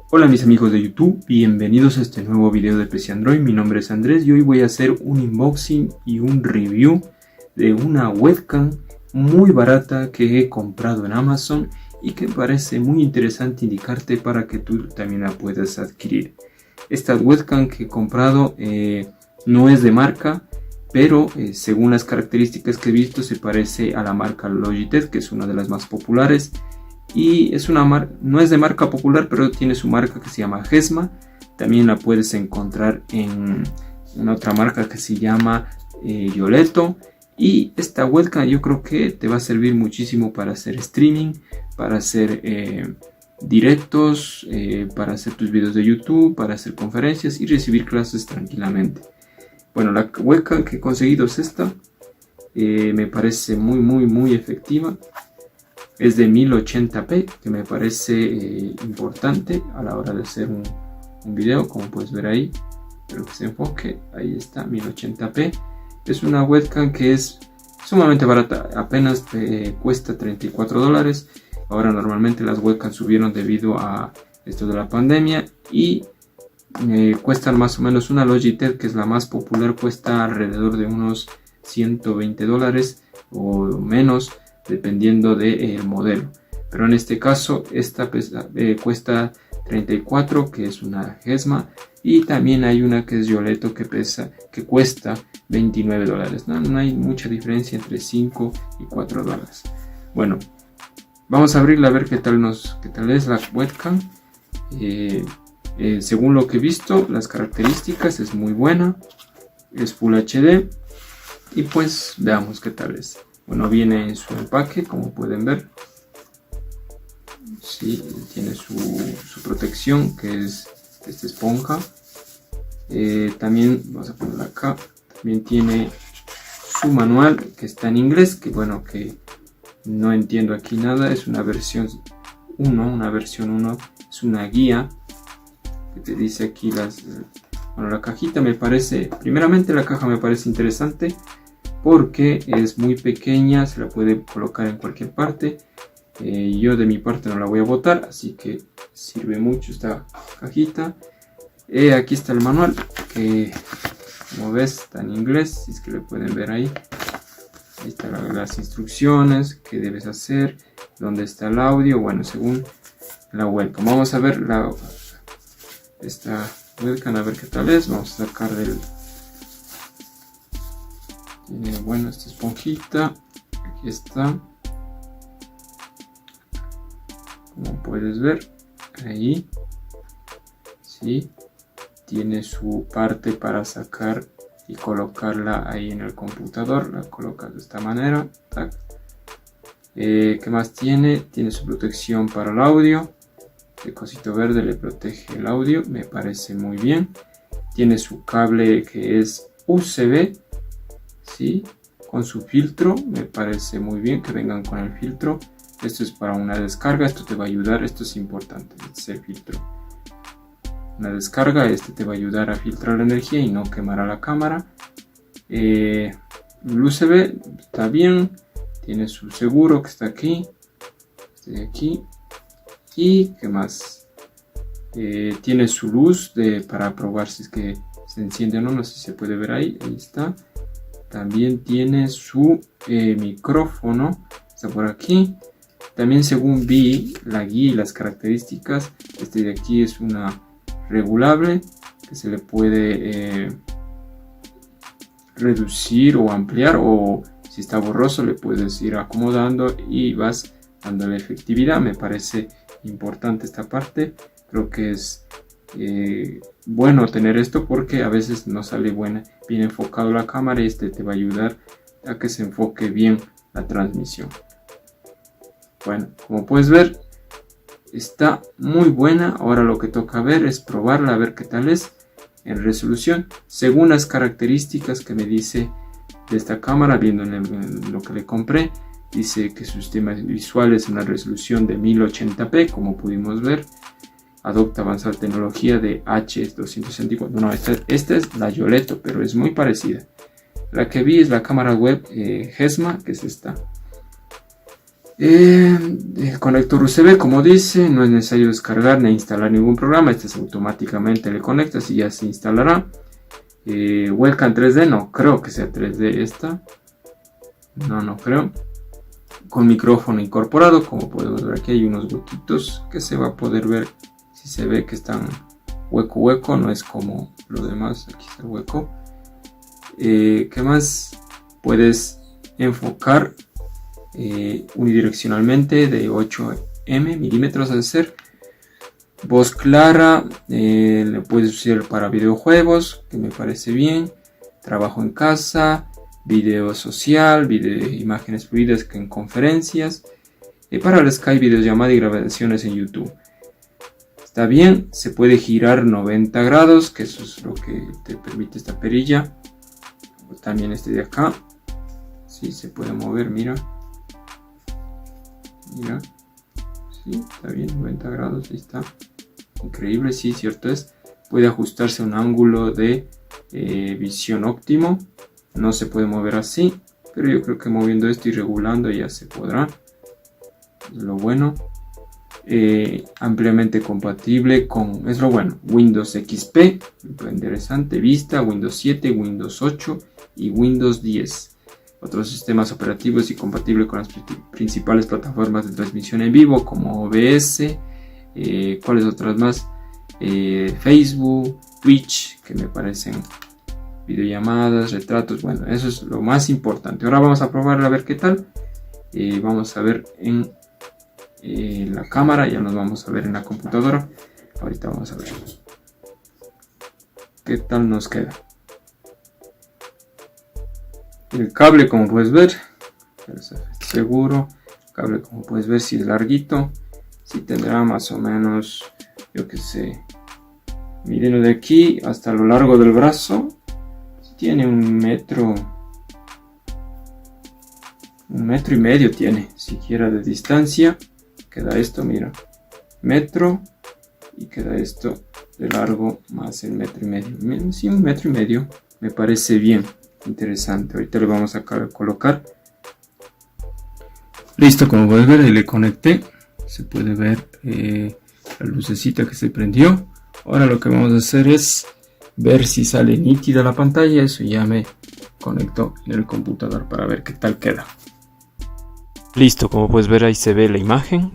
Hola mis amigos de YouTube, bienvenidos a este nuevo video de PC Android. Mi nombre es Andrés y hoy voy a hacer un unboxing y un review de una webcam muy barata que he comprado en Amazon y que me parece muy interesante indicarte para que tú también la puedas adquirir. Esta webcam que he comprado no es de marca, pero según las características que he visto se parece a la marca Logitech, que es una de las más populares. Y es no es de marca popular, pero tiene su marca que se llama Hesma. También la puedes encontrar en una otra marca que se llama Yoleto. Y esta webcam yo creo que te va a servir muchísimo para hacer streaming, para hacer directos, para hacer tus videos de YouTube, para hacer conferencias y recibir clases tranquilamente. Bueno, la webcam que he conseguido es esta. Me parece muy efectiva. Es de 1080p, que me parece importante a la hora de hacer un video, como puedes ver ahí. Espero que se enfoque. Ahí está, 1080p. Es una webcam que es sumamente barata, apenas cuesta $34. Ahora normalmente las webcams subieron debido a esto de la pandemia y cuestan más o menos. Una Logitech, que es la más popular, cuesta alrededor de unos $120 o menos, dependiendo del modelo, pero en este caso esta cuesta 34, que es una Hesma, y también hay una que es Yoleto que cuesta $29. No hay mucha diferencia entre 5 y $4. Bueno, vamos a abrirla a ver qué tal es la webcam. Según lo que he visto, las características es muy buena, es Full HD y pues veamos qué tal es. Bueno, viene en su empaque, como pueden ver. Sí, tiene su protección, que es esta esponja. También, vamos a ponerla acá. También tiene su manual, que está en inglés, que bueno, que no entiendo aquí nada. Es una versión 1, es una guía que te dice aquí bueno, la cajita me parece, primeramente la caja me parece interesante, porque es muy pequeña, se la puede colocar en cualquier parte. Yo de mi parte no la voy a botar, así que sirve mucho esta cajita. Aquí está el manual, que como ves está en inglés, si es que lo pueden ver ahí. Ahí están las instrucciones, qué debes hacer, dónde está el audio, bueno, según la webcam. Vamos a ver esta webcam, a ver qué tal es. Vamos a sacar tiene, bueno, esta esponjita, aquí está, como puedes ver, ahí, sí, tiene su parte para sacar y colocarla ahí en el computador, la colocas de esta manera, tac. ¿Qué más tiene? Tiene su protección para el audio, el cosito verde le protege el audio, me parece muy bien. Tiene su cable que es USB, ¿sí? Con su filtro, me parece muy bien que vengan con el filtro. Esto es para una descarga, esto te va a ayudar, esto es importante, este filtro. Una descarga, te va a ayudar a filtrar la energía y no quemar a la cámara. El USB está bien, tiene su seguro que está aquí, y ¿qué más? Tiene su luz para probar si es que se enciende o no, no sé si se puede ver ahí está. También tiene su micrófono, está por aquí. También, según vi la guía y las características, este de aquí es una regulable que se le puede reducir o ampliar, o si está borroso le puedes ir acomodando y vas dando la efectividad. Me parece importante esta parte, creo que es bueno tener esto, porque a veces no sale bien enfocado la cámara, y te va a ayudar a que se enfoque bien la transmisión. Bueno, como puedes ver, está muy buena. Ahora lo que toca ver es probarla, a ver qué tal es en resolución. Según las características que me dice de esta cámara, viendo en lo que le compré, dice que su sistema visual es una resolución de 1080p, como pudimos ver. Adopta avanzada tecnología de H264. No, esta es la Yoleto, pero es muy parecida. La que vi es la cámara web Hesma, que es esta. El conector USB, como dice, no es necesario descargar ni instalar ningún programa. Este automáticamente le conectas y ya se instalará. Webcam 3D, no creo que sea 3D esta. No creo. Con micrófono incorporado, como podemos ver aquí hay unos huequitos que se va a poder ver. Si se ve que están hueco, no es como lo demás. Aquí está el hueco. ¿Qué más? Puedes enfocar unidireccionalmente de 8 milímetros al ser. Voz clara, le puedes usar para videojuegos, que me parece bien. Trabajo en casa, video social, imágenes fluidas en conferencias. Y para el Skype, videollamada y grabaciones en YouTube. Está bien, se puede girar 90 grados, que eso es lo que te permite esta perilla. También este de acá. Sí, se puede mover, mira. Sí, está bien, 90 grados, ahí está. Increíble, sí, cierto es. Puede ajustarse a un ángulo de visión óptimo. No se puede mover así, pero yo creo que moviendo esto y regulando ya se podrá. Es lo bueno. Ampliamente compatible con, es lo bueno, Windows XP, interesante, Vista, Windows 7, Windows 8 y Windows 10. Otros sistemas operativos y compatible con las principales plataformas de transmisión en vivo como OBS, ¿cuáles otras más? Facebook, Twitch, que me parecen videollamadas, retratos, bueno, eso es lo más importante. Ahora vamos a probarla a ver qué tal. Vamos a ver en la cámara, ya nos vamos a ver en la computadora. Ahorita vamos a ver qué tal nos queda. El cable, como puedes ver, seguro. El cable, como puedes ver, si es larguito, si tendrá más o menos, yo que sé, miren de aquí hasta lo largo del brazo. Tiene 1 metro y medio tiene, siquiera de distancia. Queda esto, mira, metro, y queda esto de largo más el 1,5 metros. Sí, 1,5 metros, me parece bien. Interesante, ahorita le vamos a colocar. Listo, como puedes ver, ahí le conecté. Se puede ver la lucecita que se prendió. Ahora lo que vamos a hacer es ver si sale nítida la pantalla. Eso ya me conecto en el computador para ver qué tal queda. Listo, como puedes ver, ahí se ve la imagen.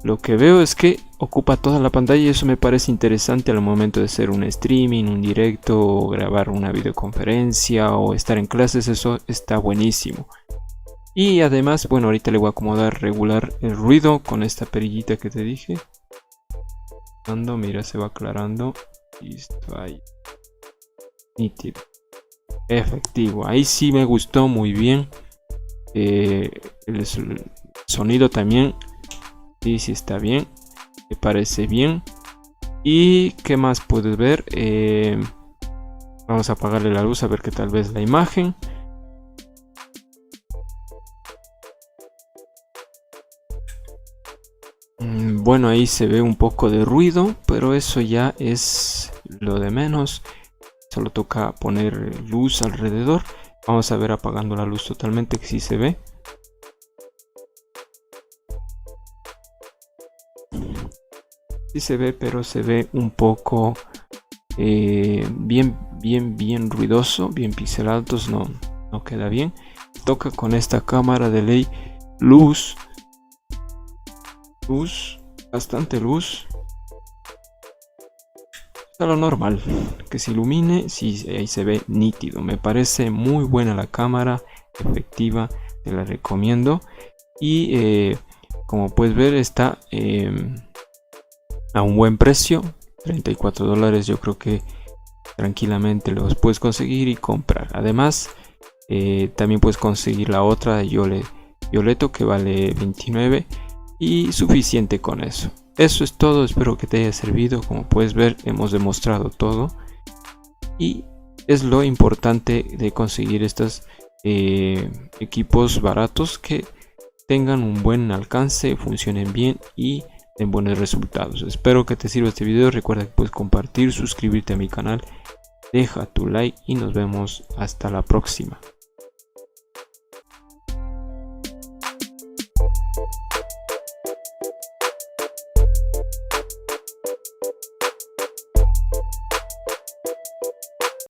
Lo que veo es que ocupa toda la pantalla y eso me parece interesante al momento de hacer un streaming, un directo, o grabar una videoconferencia o estar en clases. Eso está buenísimo. Y además, bueno, ahorita le voy a acomodar regular el ruido con esta perillita que te dije. Mira, se va aclarando. Listo, ahí. Nítido. Efectivo. Ahí sí me gustó muy bien. El sonido también. Sí está bien. Me parece bien. Y qué más puedes ver. Vamos a apagarle la luz a ver qué tal vez la imagen. Bueno, ahí se ve un poco de ruido, pero eso ya es lo de menos. Solo toca poner luz alrededor. Vamos a ver apagando la luz totalmente, que sí se ve. Sí se ve, pero se ve un poco bien ruidoso, bien pixelado, entonces no queda bien. Toca con esta cámara de ley luz, bastante luz. A lo normal, que se ilumine, sí, ahí se ve nítido. Me parece muy buena la cámara, efectiva, te la recomiendo. Y como puedes ver, está a un buen precio, $34. Yo creo que tranquilamente los puedes conseguir y comprar. Además, también puedes conseguir la otra de Violeto, que vale $29, y suficiente con eso. Eso es todo, espero que te haya servido. Como puedes ver, hemos demostrado todo y es lo importante de conseguir estos equipos baratos que tengan un buen alcance, funcionen bien y den buenos resultados. Espero que te sirva este video. Recuerda que puedes compartir, suscribirte a mi canal, deja tu like y nos vemos hasta la próxima.